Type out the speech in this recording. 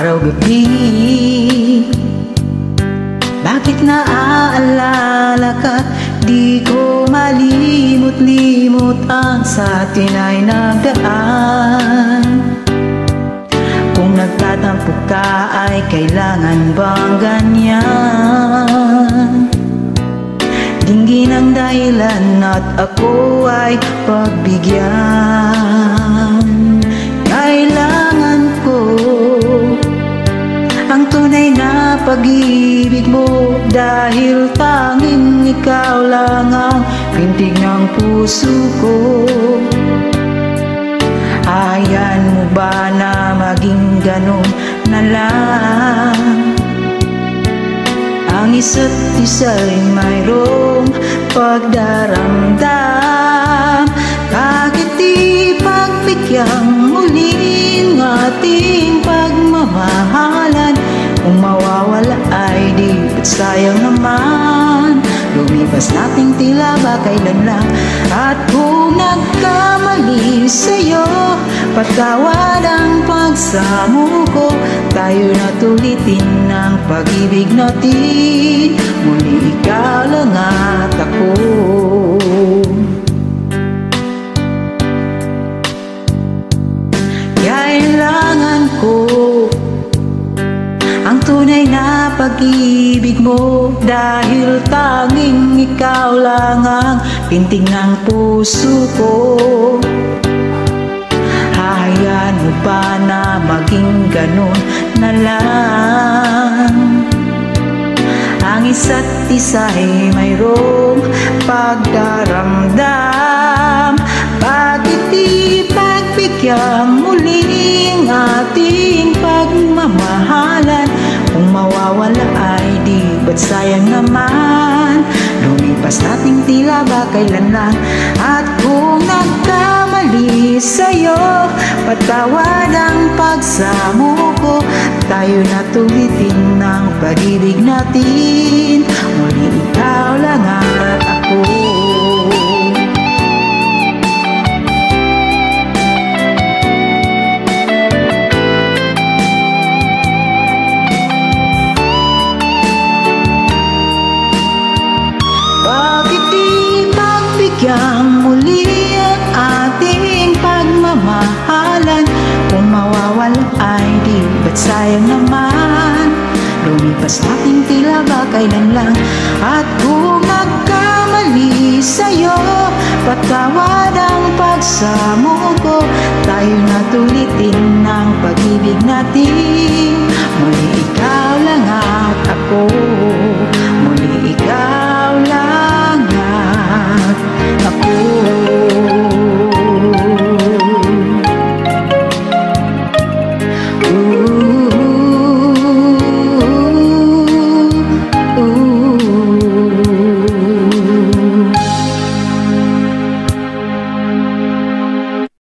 araw-gabi. Bakit naaalala ka? Di ko malimot-limot ang sa atin ay nagdaan. Kung nagtatampo ka ay kailangan bang ganyan? Dinggin ang dahilan at ako ay pagbigyan. Kailangan ko ang tunay na pag-ibig mo, dahil tanging ikaw lang ang pintig ng puso ko. Ayan mo ba na maging ganun na lang? Ang isa't isa'y mayroong pagdaramdam. Bakit di pagbigyang muling ating pagmamahalan? Kung mawawala ay di ba't sayang naman? Lumipas nating tila ba kailan lang. At kung nagkamali sa'yo, patawad ang pagsamo ko. Tayo na tulitin ang pag-ibig natin. Muli ikaw lang at ako. Kailangan ko ang tunay na pag-ibig mo, dahil tanging ikaw lang ang pintig ng puso ko. Hayaan mo ba na maging ganun na lang? Ang isa't isa'y mayroong pagdaramdam. Bakit di pagbigyan muling ating pagmamahalan? Kung mawawala ay di ba't sayang naman? Lumipas nating tila ba kailan lang. At kung nagkamali sa'yo, patawad ang pagsamo ko. Tayo na tulitin ang pag-ibig natin. Muli ikaw lang at ako. Bigyan muli ang ating pagmamahalan. Kung mawawala ay di ba't sayang naman? Lumipas nating tila ba kailan lang. At kung nagkamali sa'yo, patawad ang pagsamo ko. Tayo na tulitin ang pag-ibig natin.